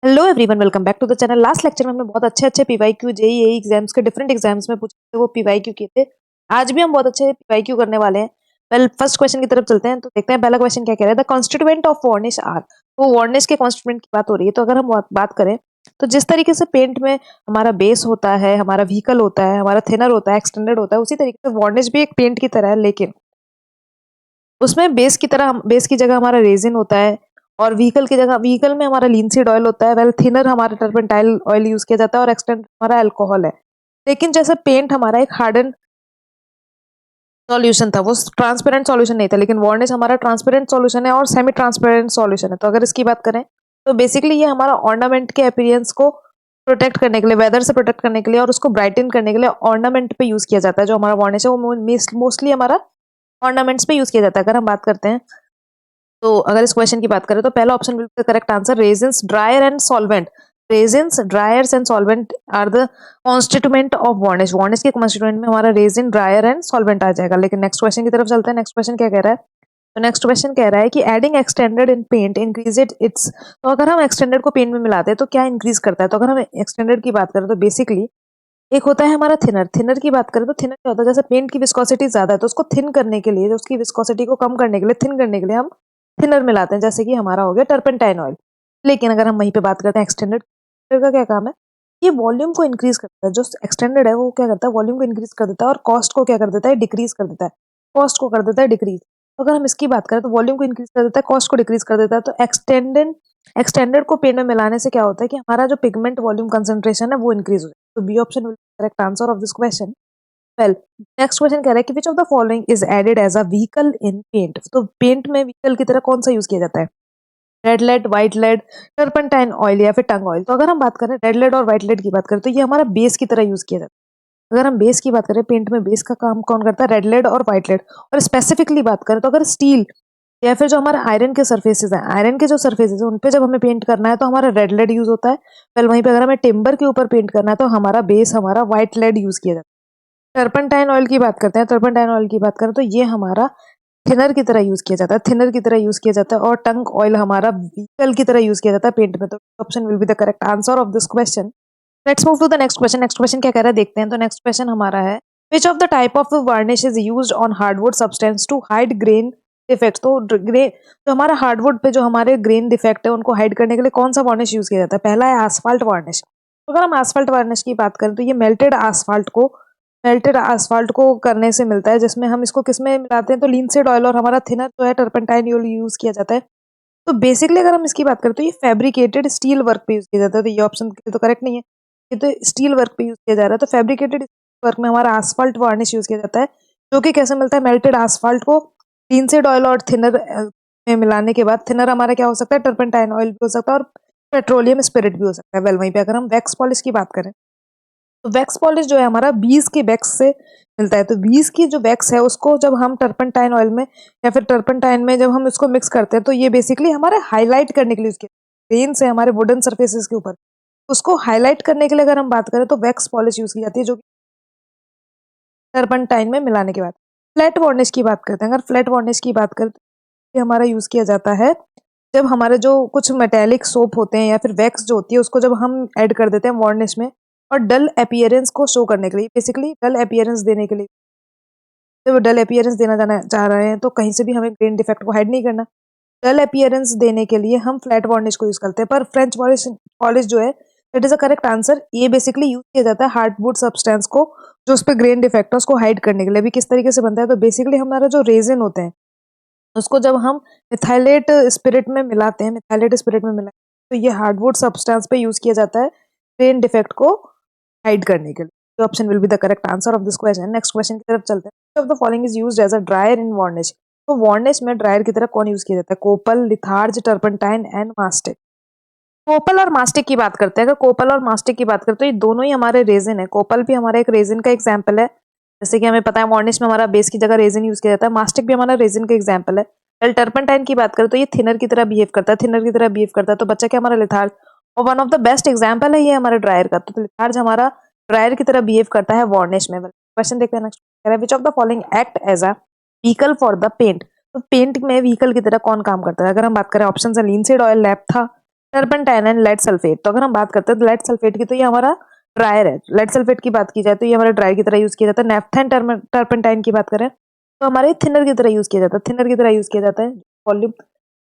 Hello everyone, welcome back to the channel. Last lecture में हमने बहुत अच्छे अच्छे पीवाईक्यू जेईई एग्जाम्स के डिफरेंट एग्जाम्स में पूछे थे, वो पीवाईक्यू किए थे। आज भी हम बहुत अच्छे पीवाईक्यू करने वाले हैं। वेल, फर्स्ट क्वेश्चन की तरफ चलते हैं तो देखते हैं पहला क्वेश्चन क्या कह रहा है। The constituent of varnish are. वो वार्निश के कॉन्स्टिट्यूएंट की बात हो रही है। तो अगर हम बात करें तो जिस तरीके से पेंट में हमारा बेस होता है, हमारा व्हीकल होता है, हमारा थिनर होता है, एक्सटेंडेड होता है, उसी तरीके से वार्निश भी एक पेंट की तरह है, लेकिन उसमें बेस की जगह हमारा रेजिन होता है, और व्हीकल में हमारा लिनसीड ऑयल होता है। वेल, थिनर हमारा टर्पेंटाइल ऑयल यूज किया जाता है, और एक्सटेंड हमारा अल्कोहल है। लेकिन जैसे पेंट हमारा एक हार्डन सॉल्यूशन था, वो ट्रांसपेरेंट सॉल्यूशन नहीं था, लेकिन वार्निश हमारा ट्रांसपेरेंट सॉल्यूशन है और सेमी ट्रांसपेरेंट सॉल्यूशन है। तो अगर इसकी बात करें तो बेसिकली ये हमारा ऑर्नामेंट के अपीयरेंस को प्रोटेक्ट करने के लिए, वेदर से प्रोटेक्ट करने के लिए और उसको ब्राइटन करने के लिए ऑर्नामेंट पे यूज किया जाता है। जो हमारा वार्निश है वो मोस्टली हमारा ऑर्नामेंट्स पे यूज किया जाता है। अगर हम बात करते हैं तो अगर इस क्वेश्चन की बात करें तो पहला option will be the correct answer, resins drier and solvent. Resins driers and solvent are the constituent of varnish. Varnish के कॉन्स्टिट्यूएंट में हमारा रेजिन, ड्रायर एंड सॉल्वेंट आ जाएगा। लेकिन नेक्स्ट क्वेश्चन की तरफ चलते हैं। नेक्स्ट क्वेश्चन क्या कह रहा है? तो नेक्स्ट क्वेश्चन कह रहा है कि adding extended in paint increase its. तो अगर हम एक्सटेंडेड को पेंट में मिलाते हैं तो क्या इंक्रीज करता है? तो अगर हम एक्सटेंडेड की बात करें तो बेसिकली एक होता है हमारा थिनर। थिनर की बात करें तो थिनर क्या होता है, जैसे पेंट की विस्कोसिटी ज्यादा है तो उसको थिन करने के लिए, जो उसकी विस्कोसिटी को कम करने के लिए, थिन करने के लिए हम थिनर मिलाते हैं, जैसे कि हमारा हो गया टर्पेंटाइन ऑयल। लेकिन अगर हम वहीं पे बात करते हैं एक्सटेंडेड का क्या काम है, ये वॉल्यूम को इंक्रीज करता है। जो एक्सटेंडेड है वो क्या करता है, वॉल्यूम को इंक्रीज कर देता है और कॉस्ट को क्या कर देता है, डिक्रीज कर देता है। कॉस्ट को कर देता है डिक्रीज। तो अगर हम इसकी बात करें तो वॉल्यूम को इंक्रीज कर देता है, कॉस्ट को डिक्रीज कर देता है। तो एक्सटेंडेड को पेंट में मिलाने से क्या होता है कि हमारा जो पिगमेंट वॉल्यूम कंसंट्रेशन है वो इंक्रीज हो जाए। तो B option will correct answer of this question. Well, next question कह रहा है कि which of the following is added as a vehicle in paint. तो पेंट में व्हीकल की तरह कौन सा यूज किया जाता है? Red lead, white lead, turpentine oil या फिर टंग ऑयल। तो अगर हम बात करें रेड लेड और व्हाइट लेड की बात करें तो ये हमारा बेस की तरह यूज किया जाता है। अगर हम बेस की बात करें, पेंट में बेस का काम कौन करता है? रेड लेड और व्हाइट लेड। और स्पेसिफिकली बात करें तो अगर स्टील या फिर जो हमारे आयरन के सर्फेसेस हैं, आयरन के जो सर्फेसेस हैं उन पे जब हमें पेंट करना है तो हमारा रेड लेड यूज होता है। वेल, वहीं पे अगर हमें टिम्बर के ऊपर पेंट करना है तो हमारा बेस हमारा व्हाइट लेड यूज किया जाता है। टर्पेंटाइन ऑयल की बात करते हैं। टर्पेंटाइन ऑयल की बात करें तो ये हमारा थिनर की तरह यूज किया जाता है, थिनर की तरह यूज किया जाता है। और टंग ऑयल हमारा व्हीकल की तरह यूज किया जाता है पेंट में। तो option will be the correct answer of this question. Let's move to the next question. Next question क्या कह रहा है देखते हैं। तो नेक्स्ट क्वेश्चन हमारा है, which of the type of varnish is used on hardwood substance to hide grain defect. तो ग्रे जो हमारा हार्डवुड पे जो हमारे ग्रेन डिफेक्ट है उनको हाइड करने के लिए कौन सा वार्निश यूज किया जाता है? पहला है आसफाल्ट वार्निश। तो अगर हम आसफाल्ट वार्निश की बात करें तो ये मेल्टेड आसफाल्ट को करने से मिलता है, जिसमें हम इसको किसमें मिलाते हैं तो लिनसीड ऑयल और हमारा थिनर जो है टर्पेंटाइन ऑयल यूज किया जाता है। तो बेसिकली अगर हम इसकी बात करें तो ये फैब्रिकेटेड स्टील वर्क पे यूज किया जाता है। तो ये ऑप्शन तो करेक्ट नहीं है, ये तो स्टील वर्क पे यूज किया जा रहा है। तो फैब्रिकेटेड वर्क में हमारा आसफाल्ट वार्निश यूज किया जाता है, जो कि कैसे मिलता है? मेल्टेड आसफाल्ट को लिनसीड ऑयल और थिनर में मिलाने के बाद, थिनर हमारा क्या हो सकता है? टर्पेंटाइन ऑयल भी हो सकता है और पेट्रोलियम स्पिरिट भी हो सकता है। वेल, वहीं पे अगर हम वैक्स पॉलिश की बात करें तो वैक्स पॉलिश जो है हमारा बीज के वैक्स से मिलता है। तो बीज की जो वैक्स है उसको जब हम टर्पेंटाइन ऑयल में या फिर टर्पेंटाइन में जब हम इसको मिक्स करते हैं तो ये बेसिकली हमारे हाईलाइट करने के लिए उसके ग्रेन से हमारे वुडन सर्फेसिस के ऊपर उसको हाईलाइट करने के लिए अगर हम बात करें तो वैक्स पॉलिश यूज की जाती है, जो कि टर्पेंटाइन में मिलाने के बाद। फ्लैट वार्निश की बात करते हैं। अगर फ्लैट वार्निश की बात करें तो ये हमारा यूज किया जाता है जब हमारे जो कुछ मेटेलिक सोप होते हैं या फिर वैक्स जो होती है उसको जब हम ऐड कर देते हैं वार्निश में, और डल अपीयरेंस को शो करने के लिए, बेसिकली डल अपीयरेंस देने के लिए, जब डल अपीयरेंस देना जाना चाह रहे हैं तो कहीं से भी हमें ग्रेन डिफेक्ट को हाइड नहीं करना, डल अपीयरेंस देने के लिए हम फ्लैट वार्निश को यूज करते हैं। पर फ्रेंच पॉलिश पॉलिश जो है it is a correct answer. ये बेसिकली यूज किया जाता है हार्डवुड सब्सटेंस को, जो उस पर ग्रेन डिफेक्ट है उसको हाइड करने के लिए। अभी किस तरीके से बनता है तो बेसिकली हमारा जो रेजिन होते हैं उसको जब हम मिथाइलेट स्पिरिट में मिलाते हैं, मिथाइलेट स्पिरिट में मिलाते हैं तो ये हार्डवुड सब्सटेंस पे यूज किया जाता है ग्रेन डिफेक्ट को हाइड करने के लिए। Option will be the correct answer of this question. Next question की तरफ चलते हैं। Of the following is used as a drier in varnish. तो वार्निश में ड्रायर की तरह कौन यूज किया जाता है? कोपल, लिथार्ज, टर्पेंटाइन एंड मास्टिक। कोपल और मास्टिक की बात करते हैं। अगर कोपल और मास्टिक की बात करते हैं तो ये दोनों ही हमारे रेजिन है। कोपल भी हमारा एक रेजिन का एग्जाम्पल है, जैसे कि हमें पता है वार्निश में हमारा बेस की जगह रेजिन यूज किया जाता है। मास्टिक भी हमारा रेजिन का एग्जाम्पल है। कल टर्पेंटाइन की बात करें तो ये थिनर की तरह बिहेव करता है, थिनर की तरह बिहेव करता है। तो बच्चा क्या हमारा लिथार्ज, और one of the best example है ये हमारे ड्रायर का। तो लिथार्ज हमारा ड्रायर की तरह बिहेव करता है वार्निश में। क्वेश्चन देखते हैं next. Which of the following act as a vehicle for the paint. तो पेंट में व्हीकल की तरह कौन काम करता है? अगर हम बात करें ऑप्शन है लिनसीड ऑयल, लैप्था, टर्पेंटाइन एंड लेड सल्फेट। तो अगर हम बात करते हैं तो लेड सल्फेट की, तो ये हमारा ड्रायर है। लेड सल्फेट की बात की जाए तो ये हमारे ड्रायर की तरह यूज किया जाता है। नेफ्थेन टर्पेंटाइन की बात करें तो हमारे थिनर की तरह यूज किया जाता है। थिनर की तरह यूज किया जाता है वॉल्यूम,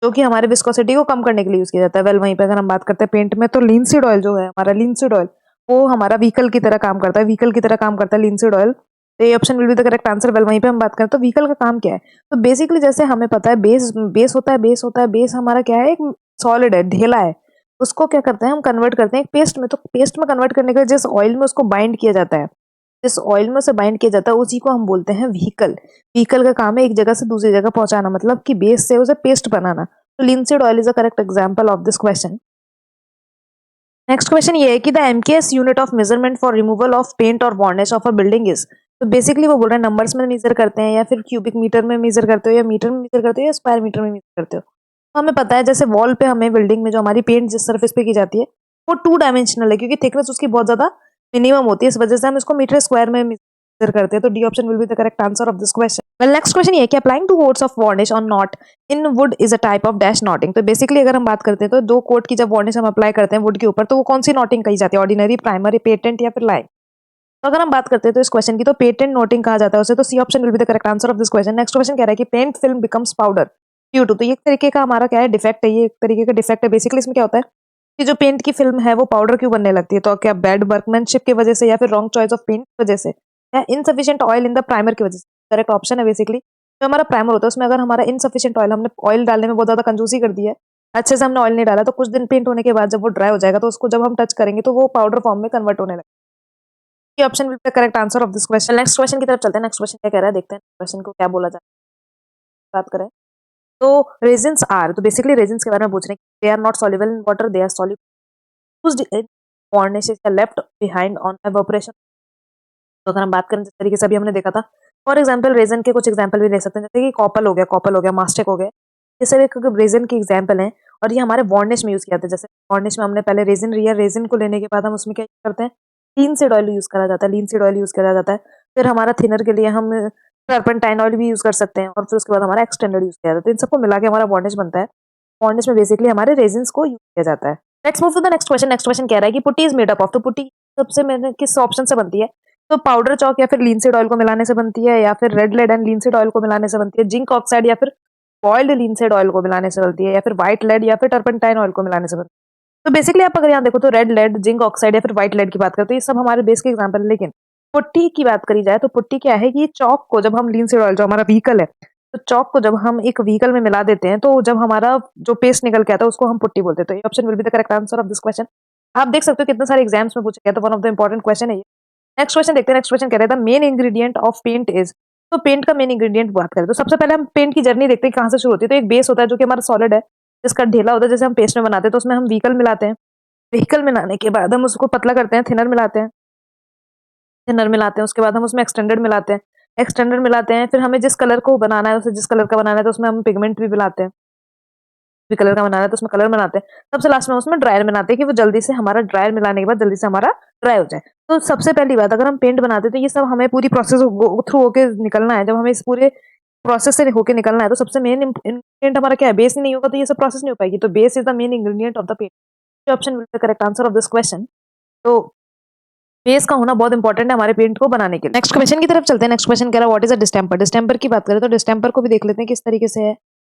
जो कि हमारे विस्कोसिटी को कम करने के लिए यूज किया जाता है। वेल वहीं पे अगर हम बात करते हैं पेंट में, तो लिनसीड ऑयल जो है हमारा, लिनसीड ऑयल वो हमारा व्हीकल की तरह काम करता है। व्हीकल की तरह काम करता है लिनसीड ऑयल। तो ये option will be the correct answer. Well वहीं पे हम बात करें तो व्हीकल का काम क्या है, तो बेसिकली जैसे हमें पता है बेस बेस होता है, बेस होता है, बेस हमारा क्या है, एक सॉलिड है, ढेला है। उसको क्या करते हैं हम, कन्वर्ट करते हैं एक पेस्ट में। तो पेस्ट में कन्वर्ट करने के लिए जिस ऑयल में उसको बाइंड किया जाता है, जिस ऑयल में उसे बाइंड किया जाता है, उसी को हम बोलते हैं व्हीकल। व्हीकल का काम है एक जगह से दूसरी जगह पहुंचाना, मतलब कि बेस से उसे पेस्ट बनाना। तो linseed oil is a correct example of this question. Next question ये है कि the MKS unit of measurement for removal of paint और varnish of a building is. तो बेसिकली वो बोल रहे हैं नंबर्स में मेजर करते हैं, या फिर क्यूबिक मीटर में मेजर करते हो, या मीटर में मेजर करते हो, या स्क्वायर मीटर में मेजर करते हो। तो हमें पता है जैसे वॉल पे हमें बिल्डिंग में जो हमारी पेंट जिस सरफेस पे की जाती है वो 2 डायमेंशनल है, क्योंकि थिकनेस उसकी बहुत ज्यादा मिनिमम होती है। इस वजह से हम इसको मीटर स्क्वायर में मेजर करते हैं। तो D option will be the correct answer of this question. Well next question ये है कि applying two coats of varnish on knot in wood is a type of dash knotting. तो basically अगर हम बात करते हैं तो 2 कोट की जब वार्निश हम अप्लाई करते हैं वुड के ऊपर, तो वो कौन सी नॉटिंग कही जाती है, ऑर्डिनरी, प्राइमरी, पेटेंट या फिर लाइन। तो अगर हम बात करते हैं तो इस क्वेश्चन की, तो पेटेंट नोटिंग कहा जाता है उसे। तो C option will be the correct answer of this question. Next question कह रहा है कि paint film becomes powder due to. तो ये एक तरीके का हमारा क्या है, डिफेक्ट है। ये एक तरीके का डिफेक्ट है। बेसिकली इसमें क्या होता है कि जो पेंट की फिल्म है वो पाउडर क्यों बनने लगती है, तो क्या बैड वर्कमैनशिप की वजह से, या फिर रॉन्ग चॉइस ऑफ पेंट की वजह से, या insufficient oil in the primer की वजह से। करेक्ट ऑप्शन है बेसिकली जो हमारा प्राइमर होता है उसमें अगर हमारा इनसफिशिएंट ऑयल, हमने ऑयल डालने में बहुत ज्यादा कंजूसी कर दी है, अच्छे से हमने ऑयल नहीं डाला, तो कुछ दिन पेंट होने के बाद जब वो ड्राई हो जाएगा तो उसको जब हम टच करेंगे तो वो पाउडर फॉर्म में कन्वर्ट होने लगेगा। ये option will be the correct answer of this question. Next question की तरफ चलते हैं। नेक्स्ट क्वेश्चन क्या कह रहा है, देखते हैं क्वेश्चन को क्या बोला जाए। बात करें तो रेजिन्स आर, तो बेसिकली रेजिन्स के बारे में पूछ रहे हैं। They are not soluble in water, they are soluble varnish is left behind on evaporation. तो अगर हम बात करें जिस तरीके से अभी हमने देखा था, फॉर एग्जाम्पल रेजन के कुछ एग्जाम्पल भी ले सकते हैं, जैसे कि कॉपल हो गया, मास्टिक हो गया। ये सब एक रेजन के एग्जाम्पल हैं और ये हमारे वार्निश में यूज किया जाता है। जैसे वार्निश में हमने पहले रेजिन लिया, रेजिन को लेने के बाद हम उसमें क्या करते हैं, लिनसीड ऑयल यूज करा जाता है, लिनसीड ऑयल यूज करा जाता है। फिर हमारा थिनर के लिए हम टर्पेंटाइन ऑयल भी यूज कर सकते हैं, और फिर उसके बाद हमारा एक्सटेंडर यूज किया जाता है। तो इन सबको मिला के हमारा वार्निश बनता है। वार्निश में बेसिकली हमारे रेजिन्स को यूज किया जाता है। Let's move to the next question. Next question कह रहा है कि putty is made up of. तो पुट्टी सबसे मैंने किस ऑप्शन से बनती है, तो पाउडर चौक या फिर लिनसीड ऑयल को मिलाने से बनती है, या फिर red lead and linseed oil को मिलाने से बनती है, जिंक ऑक्साइड या फिर बॉइल्ड लिनसीड ऑयल को मिलाने से बनती है, या फिर व्हाइट लेड या फिर टर्पेंटाइन ऑयल को मिलाने से बनती है। तो बेसिकली आप अगर यहाँ देखो तो रेड लेड, जिंक ऑक्साइड या फिर व्हाइट लेड की बात करते हैं, तो ये सब हमारे बेस के एग्जाम्पल है। लेकिन पुट्टी की बात करी जाए तो पुट्टी क्या है कि चौक को जब हम लिनसीड ऑयल, जो हमारा व्हीकल है, तो चौक को जब हम एक व्हीकल में मिला देते हैं तो जब हमारा जो पेस्ट निकल के आता है उसको हम पुट्टी बोलते हैं। तो ये option will be the correct answer of this question. आप देख सकते हो कितने सारे एग्जाम्स में पूछा गया, तो one of the important question है ये। नेक्स्ट क्वेश्चन देखते हैं। नेक्स्ट क्वेश्चन कह रहा है the main ingredient of paint is. तो पेंट का मेन इंग्रेडिएंट बात करें तो सबसे पहले हम पेंट की जर्नी देखते हैं कहाँ से शुरू होती है। तो एक बेस होता है जो कि हमारा सॉलिड है, जिसका ढेला होता है, जैसे हम पेस्ट में बनाते हैं तो उसमें हम व्हीकल मिलाते हैं। व्हीकल मिलाने के बाद हम उसको पतला करते हैं, थिनर मिलाते हैं, थिनर मिलाते हैं, उसके बाद हम उसमें एक्सटेंडर मिलाते हैं, एक्सटेंडर मिलाते हैं। फिर हमें जिस कलर को बनाना है, उसे जिस कलर का बनाना है तो उसमें हम पिगमेंट भी मिलाते हैं, भी कलर का बनाना है तो उसमें कलर बनाते हैं। सबसे लास्ट में उसमें ड्रायर मिलाते हैं कि वो जल्दी से हमारा, ड्रायर मिलाने के बाद जल्दी से हमारा ड्राई हो जाए। तो सबसे पहली बात, अगर हम पेंट बनाते हैं तो ये सब हमें पूरी प्रोसेस गो थ्रू होके निकलना है। जब हमें इस पूरे प्रोसेस से होके निकलना है तो सबसे मेन इंग्रेडिएंट हमारा क्या है, बेस ही नहीं होगा तो ये सब प्रोसेस नहीं हो पाएगी। तो base is the main ingredient of the paint. Option will be the correct answer of this question. तो बेस का होना बहुत इंपॉर्टेंट है हमारे पेंट को बनाने के लिए। नेक्स्ट क्वेश्चन की तरफ चलते हैं। नेक्स्ट क्वेश्चन कह रहा है what is a distemper. Distemper की बात करें तो डिस्टेंपर को भी देख लेते हैं किस तरीके से है।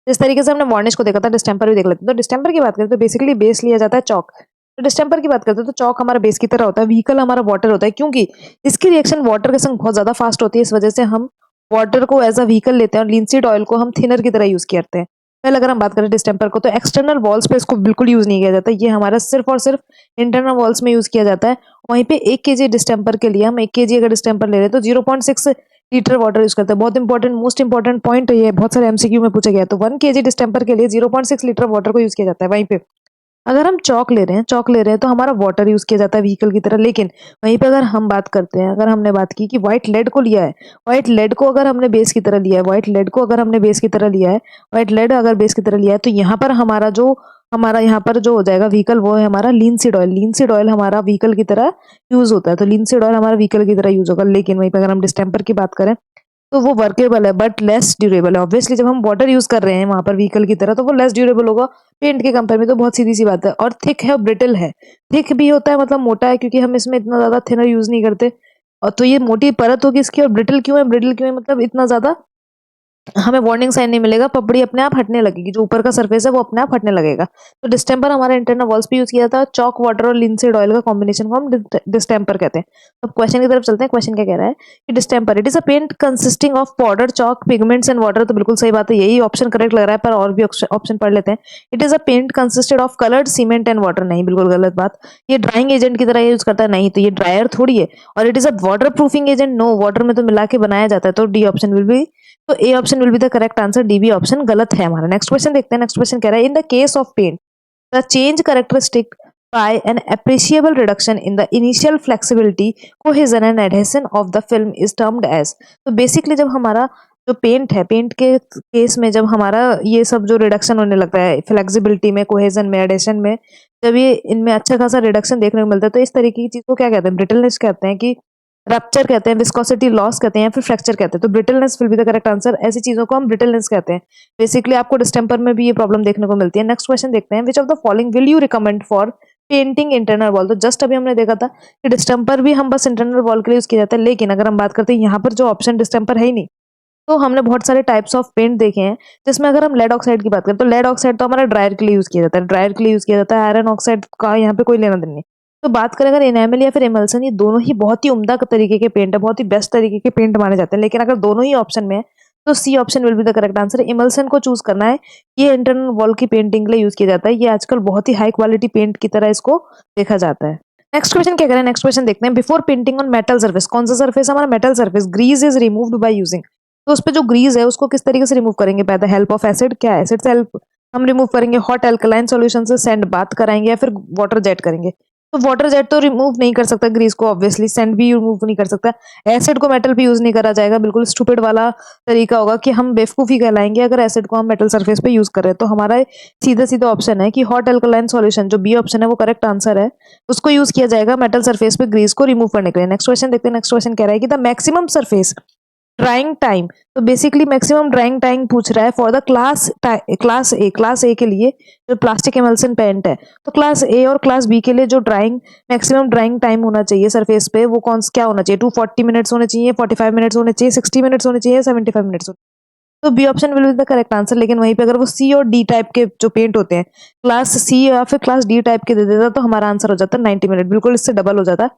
जिस तरीके से हमने वार्निश को देखा था, डिस्टेंपर भी देख लेते हैं। तो डिस्टेंपर की बात करें तो बेसिकली बेस लिया जाता है चौक। तो डिस्टेंपर की बात करते हैं तो चौक हमारा बेस की तरह होता है, व्हीकल हमारा वाटर होता है, क्योंकि इसकी रिएक्शन वाटर के संग बहुत ज्यादा फास्ट होती है। इस वजह से हम वाटर को एज अ व्हीकल लेते हैं और लिनसीड ऑयल को हम थिनर की तरह यूज करते हैं। पहले अगर हम बात करें डिस्टेंपर को, तो एक्सटर्नल वॉल्स पे इसको बिल्कुल यूज नहीं किया जाता। ये हमारा सिर्फ और सिर्फ इंटरनल वॉल्स में यूज किया जाता है। वहीं पे 1 kg डिस्टेंपर के लिए हम 1 kg अगर डिस्टेंपर ले रहे हैं तो 0.6 लीटर वाटर यूज करते हैं। बहुत इंपॉर्टेंट, मोस्ट इंपॉर्टेंट पॉइंट ये बहुत सारे एमसीक्यू में पूछा गया है। तो 1 kg डिस्टेंपर के लिए 0.6 लीटर वाटर को यूज किया जाता है। वहीं पे अगर हम चौक ले रहे हैं तो हमारा वाटर यूज किया जाता है व्हीकल की तरह। लेकिन वहीं पे अगर हम बात करते हैं, अगर हमने बात की कि व्हाइट लेड को लिया है, व्हाइट लेड को अगर हमने बेस की तरह लिया है, व्हाइट लेड को अगर हमने बेस की तरह लिया है, व्हाइट लेड अगर बेस की तरह लिया है, तो यहाँ पर हमारा यहाँ पर जो हो जाएगा व्हीकल, वो है हमारा लिनसीड ऑयल। लिनसीड ऑयल हमारा व्हीकल की तरह यूज होता है, तो लिनसीड ऑयल हमारा व्हीकल की तरह यूज होगा। लेकिन वहीं पर अगर हम डिस्टेंपर की बात करें तो वो वर्केबल है बट लेस ड्यूरेबल है। ऑब्वियसली जब हम वाटर यूज कर रहे हैं वहां पर व्हीकल की तरह, तो वो लेस ड्यूरेबल होगा पेंट के कंपेयर में, तो बहुत सीधी सी बात है। और थिक है और ब्रिटल है। थिक भी होता है मतलब मोटा है, क्योंकि हम इसमें इतना ज्यादा थिनर यूज नहीं करते। और तो ये मोटी परत होगी इसकी। और ब्रिटल क्यों है? ब्रिटल क्यों है मतलब इतना ज्यादा हमें वार्निंग साइन नहीं मिलेगा, पपड़ी अपने आप हटने लगेगी, जो ऊपर का सरफेस है वो अपने आप हटने लगेगा। तो डिस्टेम्पर हमारे इंटरनल वॉल्स पे यूज किया जाता है। चॉक वाटर और लिंसीड ऑयल का कॉम्बिनेशन को हम डिस्टेम्पर कहते हैं। अब क्वेश्चन की तरफ चलते हैं। क्वेश्चन क्या कह रहा है कि distemper it is a paint consisting of powder, chalk, pigments and water. तो बिल्कुल सही बात है, यही ऑप्शन करेक्ट लग रहा है, पर और भी ऑप्शन पढ़ लेते हैं। It is a paint consisted of coloured cement and water. नहीं, बिल्कुल गलत बात। ये ड्राइंग एजेंट की तरह यूज करता है? नहीं, तो ये ड्रायर थोड़ी है। और it is a water proofing agent? No, water में तो मिला के बनाया जाता है। तो डी ऑप्शन विल बी, तो A option will be the correct answer. D B option गलत है हमारा। नेक्स्ट क्वेश्चन देखते हैं। नेक्स्ट क्वेश्चन कह रहा है in the case of paint the change characteristic by an appreciable reduction in the initial flexibility, cohesion and adhesion of the film is termed as। तो basically जब हमारा जो पेंट है, पेंट के केस में जब हमारा ये सब जो रिडक्शन होने लगता है फ्लेक्सिबिलिटी में, कोहेजन में, एडेशन में, जब ये इनमें अच्छा खासा रिडक्शन देखने को मिलता है, तो इस तरीके की चीज को क्या कहते हैं? ब्रिटलनेस कहते हैं, कि रप्चर कहते हैं, विस्कोसिटी लॉस कहते हैं, या फिर फ्रैक्चर कहते हैं। तो brittleness will be the correct answer. ऐसी चीजों को हम ब्रिटलनेस कहते हैं। बेसिकली आपको डिस्टेम्पर में भी ये प्रॉब्लम देखने को मिलती है। नेक्स्ट क्वेश्चन देखते हैं। विच of the following will you recommend for painting internal wall? तो जस्ट अभी हमने देखा था कि डिस्टेम्पर भी हम बस इंटरनल वॉल के लिए यूज किया जाता है, लेकिन अगर हम बात करते हैं यहाँ पर जो ऑप्शन डिस्टेम्पर है ही नहीं, तो हमने बहुत सारे टाइप्स ऑफ पेंट देखे हैं, जिसमें अगर हम लेड ऑक्साइड की बात करें, तो लेड ऑक्साइड तो हमारा ड्रायर के लिए यूज किया जाता है, ड्रायर के लिए यूज किया जाता है। आयरन ऑक्साइड का यहाँ पे कोई लेना देना नहीं। तो बात करें अगर इनेमल या फिर इमल्सन, ये दोनों ही बहुत ही उम्दा तरीके के पेंट है, बहुत ही बेस्ट तरीके के पेंट माने जाते हैं। लेकिन अगर दोनों ही ऑप्शन में है, तो C option will be the correct answer. Emulsion को चूज करना है। ये इंटरनल वॉल की पेंटिंग के लिए यूज किया जाता है। ये आजकल बहुत ही हाई क्वालिटी पेंट की तरह इसको देखा जाता है। नेक्स्ट क्वेश्चन क्या करें? नेक्स्ट क्वेश्चन देखते हैं। Before painting on metal surface, कौन सा सर्फेस हमारा? Metal surface. Grease is removed by using. तो उस पे जो ग्रीज है उसको किस तरीके से रिमूव करेंगे? By the help of acid. क्या एसिड से हेल्प हम रिमूव करेंगे? हॉट एल्कलाइन सॉल्यूशन से, सैंड बाथ कराएंगे, या फिर वाटर जेट करेंगे? तो वाटर जेट तो रिमूव नहीं कर सकता ग्रीस को, ऑब्वियसली सैंड भी रिमूव नहीं कर सकता। एसिड को मेटल पे यूज नहीं करा जाएगा, बिल्कुल स्टूपिड वाला तरीका होगा, कि हम बेवकूफी कहलाएंगे अगर एसिड को हम मेटल सरफेस पे यूज करें। तो हमारा सीधा सीधा ऑप्शन है कि हॉट एल्कलाइन सॉल्यूशन, जो बी ऑप्शन है वो करेक्ट आंसर है। उसको यूज किया जाएगा मेटल सरफेस पे ग्रीस को रिमूव करने के लिए। नेक्स्ट क्वेश्चन देखते हैं। नेक्स्ट क्वेश्चन कह रहा है कि the maximum surface drawing time. तो बेसिकली मैक्सिमम ड्राइंग टाइम पूछ रहा है फॉर द क्लास ए के लिए, जो प्लास्टिक एमल्सन पेंट है। तो क्लास ए और क्लास बी के लिए जो मैक्सिमम ड्राइंग टाइम होना चाहिए सरफेस पे, वो क्या होना चाहिए? 240 मिनट्स होने चाहिए, 45 मिनट्स होने चाहिए, 60 मिनट्स होने चाहिए, 75 मिनट्स? तो B option will be the correct answer. लेकिन वहीं पे अगर वो सी और डी टाइप के जो पेंट होते हैं, क्लास सी या फिर क्लास डी टाइप के दे देता, तो हमारा आंसर हो जाता 90 मिनट, बिल्कुल इससे डबल हो जाता।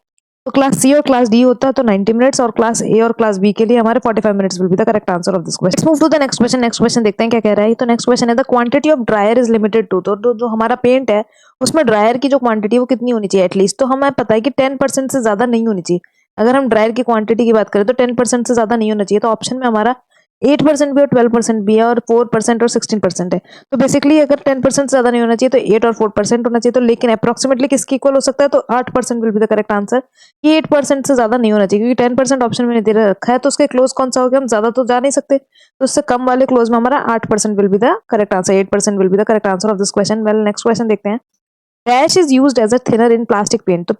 तो क्लास सी और क्लास डी होता है तो 90 मिनट्स, और क्लास ए और क्लास बी के लिए हमारे 45 minutes will be the correct answer of this question. Let's move to the next question. Next question देखते हैं क्या कह रहा है। तो नेक्स्ट क्वेश्चन है the quantity of drier is limited to. तो जो हमारा पेंट है उसमें ड्रायर की जो क्वांटिटी है वो कितनी होनी चाहिए एटलीस्ट? तो हमें पता है कि 10% से ज्यादा नहीं होनी चाहिए। अगर हम ड्रायर की क्वांटिटी की बात करें तो 10% से ज्यादा नहीं होना चाहिए। तो ऑप्शन में हमारा 8% भी और 12% भी है, और 4% और 16% है। तो बेसिकली अगर 10% से ज्यादा नहीं होना चाहिए तो 8 और 4% होना चाहिए। तो लेकिन अप्रोक्सीमेटली किसके इक्वल हो सकता है? तो 8% will be the correct answer. ये 8% से ज्यादा नहीं होना चाहिए, क्योंकि 10% ऑप्शन में दे रखा है, तो उसके क्लोज कौन सा हो गया? हम ज्यादा तो जा नहीं सकते, तो उससे कम वाले क्लोज में हमारा 8% will be the correct answer. 8% will be the correct answer of this question. Well, next question देखते हैं। Dash is used as a thinner in plastic paint. तो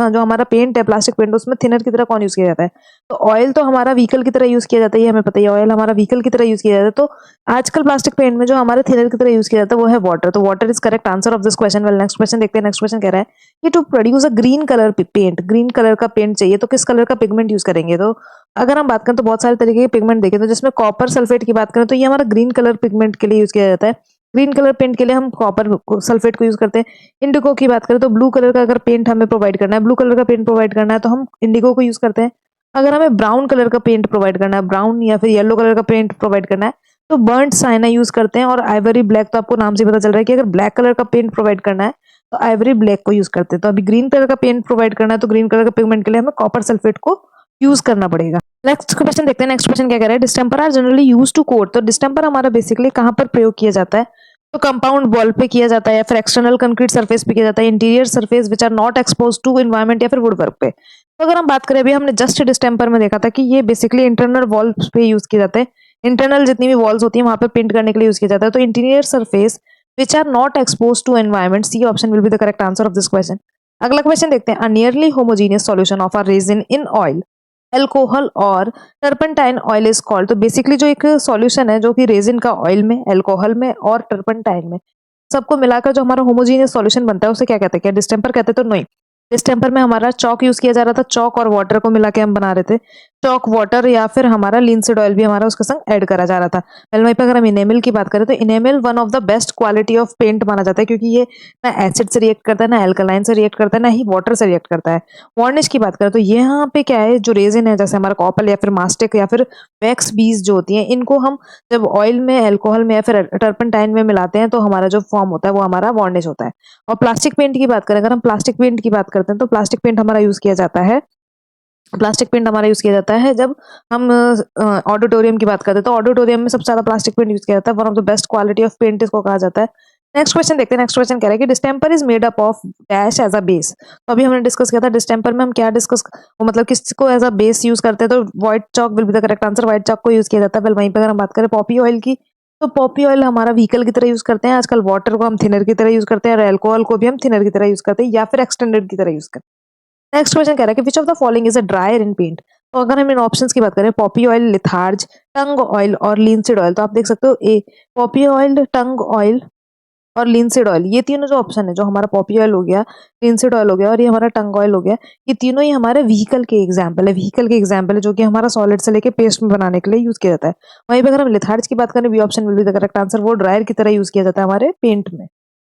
जो हमारा पेंट है प्लास्टिक पेंट, उसमें थिनर की तरह कौन यूज किया जाता है? तो ऑयल तो हमारा व्हीकल की तरह यूज किया जाता है, ये हमें पता है, ऑयल हमारा व्हीकल की तरह यूज किया जाता है। तो आजकल प्लास्टिक पेंट में जो हमारे थिनर की तरह यूज किया जाता है वो है वाटर। तो water is correct answer of this question. Well, next question देखते हैं। नेक्स्ट क्वेश्चन कह रहा है कि to produce a green colour paint, green colour का पेंट चाहिए, तो किस कलर का पिगमेंट यूज करेंगे? तो अगर हम बात करें तो बहुत सारे तरीके के पिगमेंट देखें, तो जिसमें कॉपर सल्फेट की बात करें तो ये हमारा ग्रीन कलर पिगमेंट के लिए यूज किया जाता है। ग्रीन कलर पेंट के लिए हम कॉपर सल्फेट को यूज करते हैं। इंडिगो की बात करें तो ब्लू कलर का अगर पेंट हमें प्रोवाइड करना है, ब्लू कलर का पेंट प्रोवाइड करना है, तो हम इंडिगो को यूज करते हैं। अगर हमें ब्राउन कलर का पेंट प्रोवाइड करना है, ब्राउन या फिर येलो कलर का पेंट प्रोवाइड करना है, तो बर्न्ट साइना यूज करते हैं। और आइवरी ब्लैक, तो आपको नाम से पता चल रहा है कि अगर ब्लैक कलर का पेंट प्रोवाइड करना है तो आइवरी ब्लैक को यूज करते हैं। तो अभी ग्रीन कलर का पेंट प्रोवाइड करना है तो ग्रीन कलर का पिगमेंट के लिए हमें कॉपर सल्फेट को यूज करना पड़ेगा। नेक्स्ट क्वेश्चन देखते हैं। नेक्स्ट क्वेश्चन क्या कह रहा है? Distemper are generally use to coat. तो डिस्टेम्पर हमारा बेसिकली कहाँ पर प्रयोग किया जाता है? तो कंपाउंड वॉल पे किया जाता है, या फिर एक्सटर्नल कंक्रीट सरफेस पे किया जाता है, interior surface which are not expose to environment, या फिर वुड वर्क पे। तो अगर हम बात करें, अभी हमने जस्ट डिस्टेम्पर में देखा था कि ये बेसिकली इंटरनल वॉल पे यूज किए जाते हैं। इंटरनल जितनी भी वॉल्स होती है वहां पर पेंट करने के लिए यूज किया जाता है। तो interior surface which are not expose to environment, C option will be the correct answer of this question. अगला क्वेश्चन देखते हैं। A nearly homogeneous solution of a resin in oil alcohol और टर्पेंटाइन ऑयल इज कॉल्ड। तो basically जो एक solution है जो कि रेजिन का ऑयल में, अल्कोहल में और टर्पेंटाइन में सबको मिलाकर जो हमारा होमोजीनियस सॉल्यूशन बनता है उसे क्या कहते हैं? क्या डिस्टेंपर कहते हैं? तो नहीं, डिस्टेंपर में हमारा चॉक यूज किया जा रहा था, चॉक और वाटर को मिला के हम बना रहे थे। चॉक वाटर या फिर हमारा लिंसीड ऑयल भी हमारा उसके संग ऐड करा जा रहा था। वेल वहीं पे अगर हम इनेमल की बात करें तो enamel one of the best quality of paint माना जाता है, क्योंकि ये ना एसिड से रिएक्ट करता है, ना एल्कलाइन से रिएक्ट करता है, ना ही वाटर से रिएक्ट करता है। वार्निश की बात करें तो यहाँ पे क्या है, जो रेजिन है जैसे हमारा कॉपर या फिर मास्टिक या फिर वैक्स बीज जो होती है, इनको हम जब ऑयल में, अल्कोहल में या फिर टर्पेंटाइन में मिलाते हैं तो हमारा जो फॉर्म होता है वो हमारा वार्निश होता है। और प्लास्टिक पेंट की बात करें, अगर हम प्लास्टिक पेंट की बात करते हैं तो प्लास्टिक पेंट हमारा यूज किया जाता है, प्लास्टिक पेंट हमारा यूज किया जाता है जब हम ऑडिटोरियम की बात करते हैं तो ऑडिटोरियम में सबसे ज्यादा प्लास्टिक पेंट यूज किया जाता है। One of the best quality of paint इसको कहा जाता है। नेक्स्ट क्वेश्चन देखते हैं। नेक्स्ट क्वेश्चन कह रहा है कि distemper is made up of dash as a base. तो अभी हमने डिस्कस किया था डिस्टेंपर में हम क्या डिस्कस, वो मतलब किसको एज अ बेस यूज करते हैं, तो white chalk will be the correct answer, white chalk को यूज किया जाता है। वहीं पर अगर हम बात करें पॉपी ऑयल की, तो पॉपी ऑयल हमारा व्हीकल की तरह यूज करते हैं आजकल, वाटर को हम थिनर की तरह यूज करते हैं और अल्कोहल को भी हम थिनर की तरह यूज करते हैं या फिर एक्सटेंडेड की तरह यूज करते हैं। नेक्स्ट क्वेश्चन कह रहा है कि which of the following is a drier in paint. तो अगर हम इन ऑप्शंस की बात करें, poppy oil, litharge, tung oil और लिंसीड ऑयल, तो आप देख सकते हो A poppy oil, tung oil और लिंसीड ऑयल, ये तीनों जो ऑप्शन है, जो हमारा पॉपी ऑयल हो गया, लिंसीड ऑयल हो गया और ये हमारा टंग ऑयल हो गया, ये तीनों ही हमारे व्हीकल के एग्जाम्पल है, व्हीकल के एग्जाम्पल है जो कि हमारा सॉलिड से लेके पेस्ट में बनाने के लिए यूज किया जाता है। वहीं पर अगर हम लिथार्ज की बात करें, B option will be the correct answer, वो ड्रायर की तरह यूज किया जाता है हमारे पेंट में।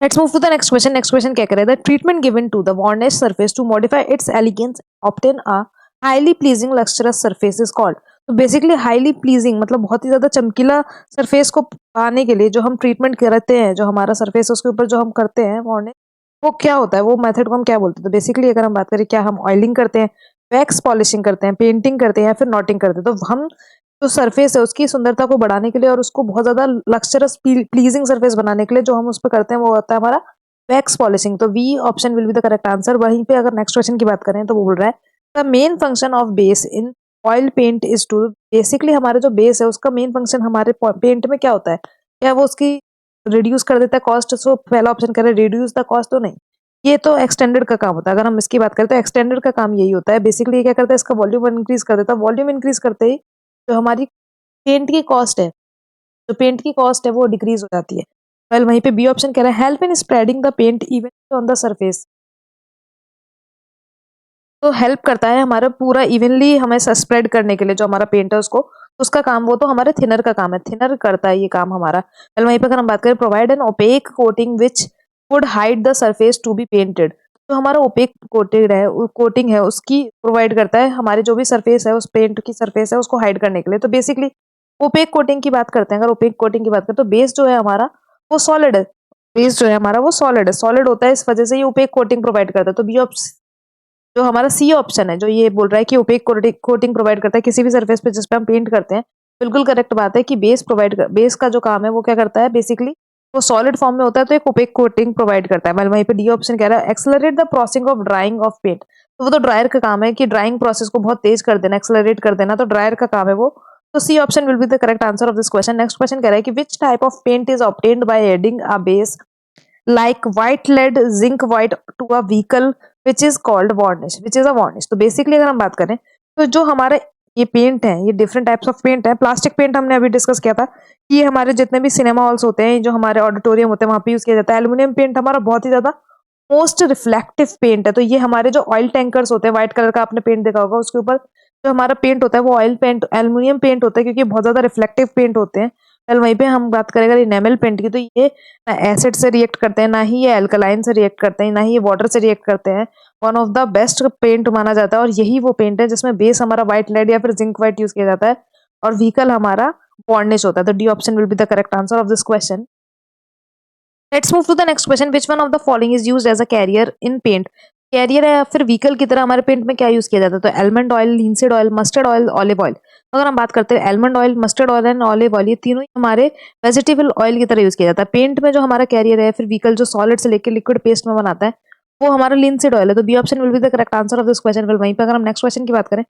Let's move to the next question. Next question क्या कह रहा है? The treatment given to the varnish surface to modify its elegance obtain a highly pleasing lustrous surface is called। तो बेसिकली हाईली प्लीजिंग मतलब बहुत ही ज्यादा चमकीला सरफेस को पाने के लिए जो हम ट्रीटमेंट करते हैं, जो हमारा सरफेस उसके ऊपर जो हम करते हैं वार्निश, वो क्या होता है, वो मेथड को हम क्या बोलते हैं? तो बेसिकली अगर हम बात करें, क्या हम ऑयलिंग करते हैं, वैक्स पॉलिशिंग करते हैं, पेंटिंग करते हैं या फिर नॉटिंग करते हैं? तो हम जो सरफेस है उसकी सुंदरता को बढ़ाने के लिए और उसको बहुत ज्यादा लक्सरस प्लीजिंग सरफेस बनाने के लिए जो हम उस पर करते हैं वो होता है हमारा वैक्स पॉलिशिंग। तो B option will be the correct answer. वहीं पे अगर नेक्स्ट क्वेश्चन की बात करें तो वो बोल रहा है the main function of base in oil paint is to, basically हमारा जो बेस है उसका मेन फंक्शन हमारे पेंट में क्या होता है? क्या वो उसकी रिड्यूस कर देता है कॉस्ट? सो पहला ऑप्शन कह रहे हैं रिड्यूस द कॉस्ट, तो नहीं, ये तो एक्सटेंडेड का काम होता है। अगर हम इसकी बात करें तो एक्सटेंडेड का काम यही होता है, बेसिकली ये क्या करता है, इसका वॉल्यूम इंक्रीज कर देता है। वॉल्यूम इंक्रीज करते ही जो हमारी पेंट की कॉस्ट है, जो पेंट की कॉस्ट है वो डिक्रीज हो जाती है। वेल वहीं पे बी ऑप्शन कह रहा है help in spreading the paint even on the surface. तो हेल्प करता है हमारा पूरा इवनली हमें स्प्रेड करने के लिए जो हमारा पेंट है उसको, उसका काम वो तो हमारे थिनर का काम है, थिनर करता है ये काम हमारा। वेल वहीं पे अगर हम बात करें provide an opaque coating which would hide the surface to be painted. तो हमारा ओपेक कोटेड है, कोटिंग है उसकी प्रोवाइड करता है हमारी जो भी सरफेस है, उस पेंट की सरफेस है उसको हाइड करने के लिए। तो बेसिकली ओपेक कोटिंग की बात करते हैं, अगर ओपेक कोटिंग की बात करें तो बेस जो है हमारा वो सॉलिड है, बेस जो है हमारा वो सॉलिड है, सॉलिड होता है, इस वजह से ये ओपेक कोटिंग प्रोवाइड करता है। तो बी ऑप्शन जो हमारा सी ऑप्शन है जो ये बोल रहा है कि ओपेक कोटिंग प्रोवाइड करता है किसी भी सरफेस पे जिस पे हम पेंट करते हैं, बिल्कुल करेक्ट बात है कि बेस का जो काम है वो क्या करता है, बेसिकली वो सॉलिड फॉर्म में होता है तो एक ओपेक कोटिंग प्रोवाइड करता है। मतलब वहीं पे डी ऑप्शन कह रहा है accelerate the processing of drying of paint. तो वो तो ड्रायर का काम है कि ड्राइंग प्रोसेस को बहुत तेज कर देना, एक्सेलरेट कर देना, तो ड्रायर का काम है वो। तो C option will be the correct answer of this question. Next question कह रहा है कि which type of paint is obtained by adding a base like white lead zinc white to a vehicle which is called varnish, which is a varnish। तो basically अगर हम बात करें तो जो हमारे ये पेंट है, ये डिफरेंट टाइप्स ऑफ पेंट है। प्लास्टिक पेंट हमने अभी डिस्कस किया था कि ये हमारे जितने भी सिनेमा हॉल्स होते हैं, जो हमारे ऑडिटोरियम होते हैं वहां पे यूज किया जाता है। एल्यूमिनियम पेंट हमारा बहुत ही ज्यादा मोस्ट रिफ्लेक्टिव पेंट है, तो ये हमारे जो ऑयल टैंकर्स होते हैं, व्हाइट कलर का आपने पेंट देखा होगा, उसके ऊपर जो हमारा पेंट होता है वो ऑयल पेंट, एल्यूमिनियम पेंट होता है, क्योंकि बहुत ज्यादा रिफ्लेक्टिव पेंट होते हैं। कल वहीं पे हम बात करें अगर इनेमल पेंट की, तो ये ना एसिड से रिएक्ट करते हैं, ना ही ये अल्कलाइन से रिएक्ट करते हैं, ना ही ये वाटर से रिएक्ट करते हैं। One of the best paint माना जाता है और यही वो पेंट है जिसमें बेस हमारा व्हाइट लेड या फिर जिंक व्हाइट यूज किया जाता है और व्हीकल हमारा वार्निश होता है। तो D option will be the correct answer of this question. Let's move to the next question. Which one of the following is used as a carrier in paint. Carrier है या फिर vehicle की तरह हमारे paint में क्या use किया जाता है? तो almond oil, linseed oil, mustard oil, olive oil. अगर हम बात करते हैं almond oil, mustard oil and olive oil, ये तीनों ही हमारे वेजिटेबल ऑयल की तरह यूज किया जाता है पेंट में। जो हमारा कैरियर है फिर व्हीकल जो सॉलिड से लेकर लिक्विड पेस्ट में बनाता है वो हमारा लिंसीड ऑयल है। तो B option will be the correct answer of this question. वहीं पर अगर हम नेक्स्ट क्वेश्चन की बात करें,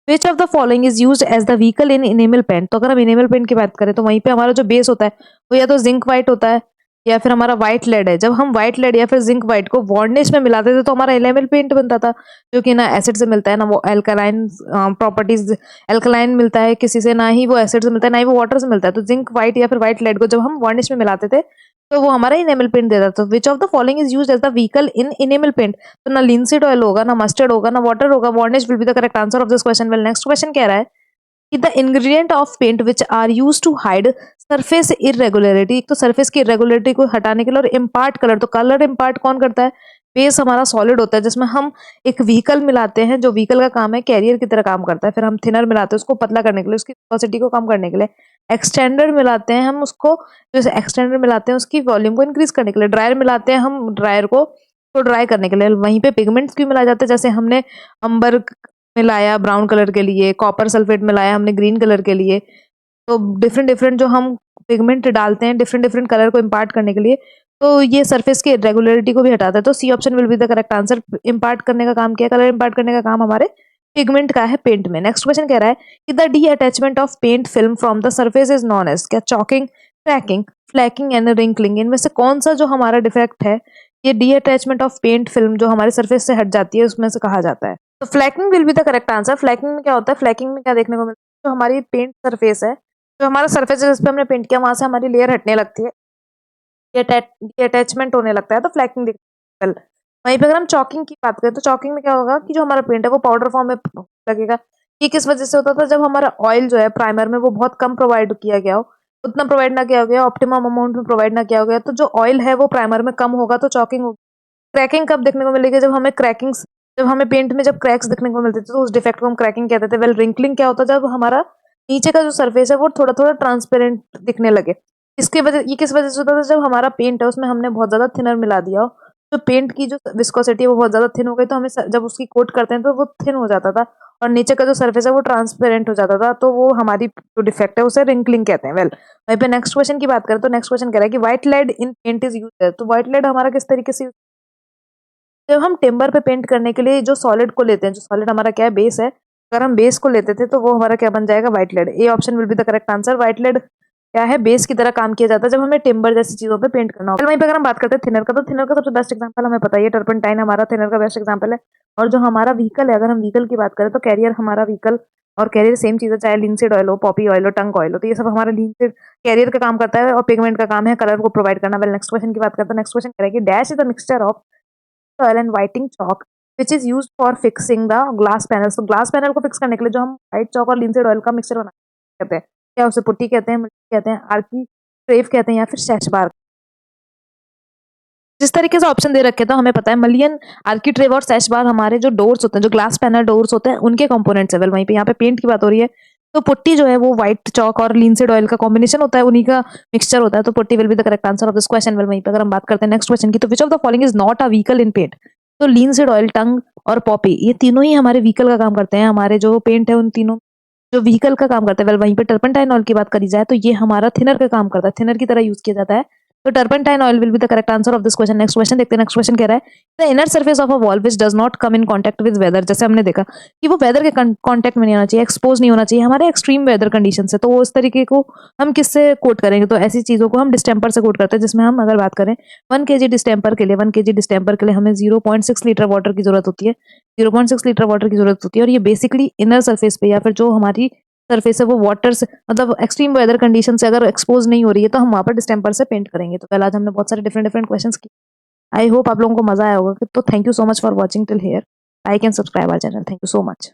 which of the following is used as the vehicle in enamel paint. तो अगर हम इनेमल पेंट की बात करें तो वहीं पे हमारा जो बेस होता है वो या तो जिंक व्हाइट होता है या फिर हमारा व्हाइट लेड है, जब हम व्हाइट लेड या फिर जिंक व्हाइट को वार्निश में मिलाते थे तो हमारा एनामेल पेंट बनता था, जो कि ना एसिड से मिलता है ना वो एल्कलाइन प्रॉपर्टीज एल्कलाइन मिलता है किसी से, ना ही वो एसिड से मिलता है ना ही वो वाटर से मिलता है। तो जिंक व्हाइट या फिर व्हाइट लेड को जब हम वार्निश में मिलाते थे तो वो हमारा इनेमल पेंट देता था। Which of the following is used as the vehicle in enamel paint? तो ना लिंसीड ऑयल होगा, ना मस्टर्ड होगा, ना वाटर होगा। Varnish will be the correct answer of this question. Well, next question कह रहा है कि the ingredient of paint which are use to hide surface irregularity. एक तो सरफेस की इरेगुलरिटी को हटाने के लिए, और इम्पार्ट कलर, तो कलर इम्पार्ट कौन करता है? बेस हमारा सॉलिड होता है जिसमें हम एक व्हीकल मिलाते हैं, जो व्हीकल का काम है कैरियर की तरह काम करता है। फिर हम थिनर मिलाते हैं उसको पतला करने के लिए, उसकी विस्कोसिटी को कम करने के लिए। एक्सटेंडर मिलाते हैं हम उसको, जैसे एक्सटेंडर मिलाते हैं उसकी वॉल्यूम को इंक्रीज करने के लिए। ड्रायर मिलाते हैं हम ड्रायर को ड्राई करने के लिए। वहीं पे पिगमेंट्स क्यों मिलाए जाते हैं? जैसे हमने अंबर मिलाया ब्राउन कलर के लिए, कॉपर सल्फेट मिलाया हमने ग्रीन कलर के लिए। तो डिफरेंट डिफरेंट जो हम पिगमेंट डालते हैं डिफरेंट डिफरेंट कलर को इम्पार्ट करने के लिए, तो ये सरफेस की रेगुलरिटी को भी हटाता है। तो C option will be the correct answer. Impart करने का काम किया, कलर इम्पार्ट करने का काम हमारे पिगमेंट का है पेंट में। नेक्स्ट क्वेश्चन कह रहा है कि the detachment of paint film from the surface is known as, क्या chalking, cracking, flaking and wrinkling? इनमें से कौन सा जो हमारा डिफेक्ट है, ये detachment of paint film जो हमारे सरफेस से हट जाती है उसमें से कहा जाता है? तो फ्लैकिंग will be the correct answer. फ्लैकिंग में क्या होता है? फ्लैकिंग में क्या देखने को मिलता है? जो हमारी पेंट सरफेस है, जो हमारा सरफेस है जिस पे हमने पेंट किया, वहां से हमारी लेयर हटने लगती है, ये अटैचमेंट होने लगता है, तो फ्लैकिंग दिखता है। वहीं पे अगर हम चॉकिंग की बात करें तो चॉकिंग में क्या होगा कि जो हमारा पेंट है वो पाउडर फॉर्म में लगेगा। ये किस वजह से होता था? जब हमारा ऑयल जो है प्राइमर में वो बहुत कम प्रोवाइड किया गया हो, उतना प्रोवाइड ना किया गया, ऑप्टिमम अमाउंट में प्रोवाइड ना किया गया, तो जो ऑयल है वो प्राइमर में कम होगा, तो चॉकिंग होगी। क्रैकिंग कब देखने को मिलेगी? जब हमें पेंट में जब क्रैक्स देखने को मिलते थे तो उस डिफेक्ट को हम क्रैकिंग कहते थे। वेल, रिंकलिंग क्या होता है? जब हमारा नीचे का जो सरफेस है वो थोड़ा थोड़ा ट्रांसपेरेंट दिखने लगे। ये किस वजह से होता था? जब हमारा पेंट है उसमें हमने बहुत ज्यादा थिनर मिला दिया हो, तो पेंट की जो विस्कोसिटी है वो बहुत ज्यादा थिन हो गई, तो हमें जब उसकी कोट करते हैं तो वो थिन हो जाता था, और नीचे का जो सरफेस है वो ट्रांसपेरेंट हो जाता था, तो वो हमारी जो डिफेक्ट है उसे रिंकलिंग कहते हैं। वेल, वहीं पे नेक्स्ट क्वेश्चन की बात करें तो नेक्स्ट क्वेश्चन कह रहा है कि white lead in paint is use है। तो व्हाइट लेड हमारा किस तरीके से, जब हम टिम्बर पे पेंट करने के लिए जो सॉलिड को लेते हैं, जो सॉलिड हमारा क्या है? बेस है। अगर हम बेस को लेते थे तो वो हमारा क्या बन जाएगा? White lead. A option will be the correct answer. White lead क्या है? बेस की तरह काम किया जाता है जब हमें टिम्बर जैसी चीजों पे पेंट करना हो। वहीं पे अगर हम बात करते हैं थिनर का, तो थिनर का सबसे बेस्ट एग्जांपल हमें पता ही है, टर्पेंटाइन हमारा थिनर का बेस्ट एग्जांपल है। और जो हमारा व्हीकल है, अगर हम व्हीकल की बात करें तो कैरियर हमारा व्हीकल, और कैरियर सेम चीज है, चाहे लिंसीड ऑयल हो, पॉपी ऑयल हो, टंग ऑयल हो, तो ये सब हमारा लिंसीड कैरियर का काम करता है, और पिगमेंट का काम है कलर को प्रोवाइड करना। वेल, नेक्स्ट क्वेश्चन की बात करते हैं। नेक्स्ट क्वेश्चन करेगी dash is the mixture of oil and whitening chalk which is used for fixing the glass panels। तो ग्लास पैनल को फिक्स करने के लिए जो हम व्हाइट चौक और लिंसेड ऑयल का मिक्सचर बनाते कहते हैं, क्या उसे पुट्टी कहते हैं, मिट्टी कहते हैं, आर्की ट्रेव कहते हैं, या फिर सैश बार? जिस तरीके से ऑप्शन दे रखे तो हमें पता है मलियन, आर्कीट्रेव और सैश बार हमारे जो डोर्स होते हैं, जो ग्लास पैनल डोर्स होते हैं, उनके कंपोनेंट्स है। वेल, वहीं पे यहाँ पे पेंट की बात हो रही है, तो पुट्टी जो है वो व्हाइट चौक और लिंसेड ऑयल का कॉम्बिनेशन होता है, उन्हीं का मिक्सचर होता है, तो putty will be the correct answer of this question. Well, वहीं पे अगर हम बात करते हैं नेक्स्ट क्वेश्चन की, तो which of the following is not a vehicle in paint? तो लिंसेड ऑयल, टंग और पॉपी, ये तीनों ही हमारे व्हीकल का काम करते हैं। हमारे जो पेंट है उन तीनों जो व्हीकल का काम करता है। वेल, वहीं पे टर्पेंटाइन ऑयल की बात करी जाए तो ये हमारा थिनर का काम करता है, थिनर की तरह यूज किया जाता है, तो turpentine oil will be the correct answer of this question. Next question देखते हैं। नेक्स्ट क्वेश्चन कह रहा है the inner surface of a wall which does not come in contact with weather. जैसे हमने देखा कि वो वेदर के कॉन्टैक्ट में नहीं होना चाहिए, एक्सपोज नहीं होना चाहिए हमारे एक्सट्रीम वेदर कंडीशन से, तो उस तरीके को हम किससे कोट करेंगे? तो ऐसी चीजों को हम डिस्टेम्पर से कोट करते हैं, जिसमें हम अगर बात करें 1 kg डिस्टेम्पर के लिए, 1 kg डिस्टेम्पर के लिए हमें 0.6 लीटर वाटर की जरूरत होती है, 0.6 लीटर वाटर की जरूरत होती है, और ये बेसिकली इनर सर्फेस पे या फिर जो हमारी सरफेस है वो वाटर से, मतलब एक्सट्रीम वेदर कंडीशन से अगर एक्सपोज नहीं हो रही है तो हम वहां पर डिस्टेम्पर से पेंट करेंगे। तो कल आज हमने बहुत सारे डिफरेंट डिफरेंट क्वेश्चंस किए। आई होप आप लोगों को मजा आया होगा। तो thank you so much for watching till here. Like and subscribe our channel. Thank you so much.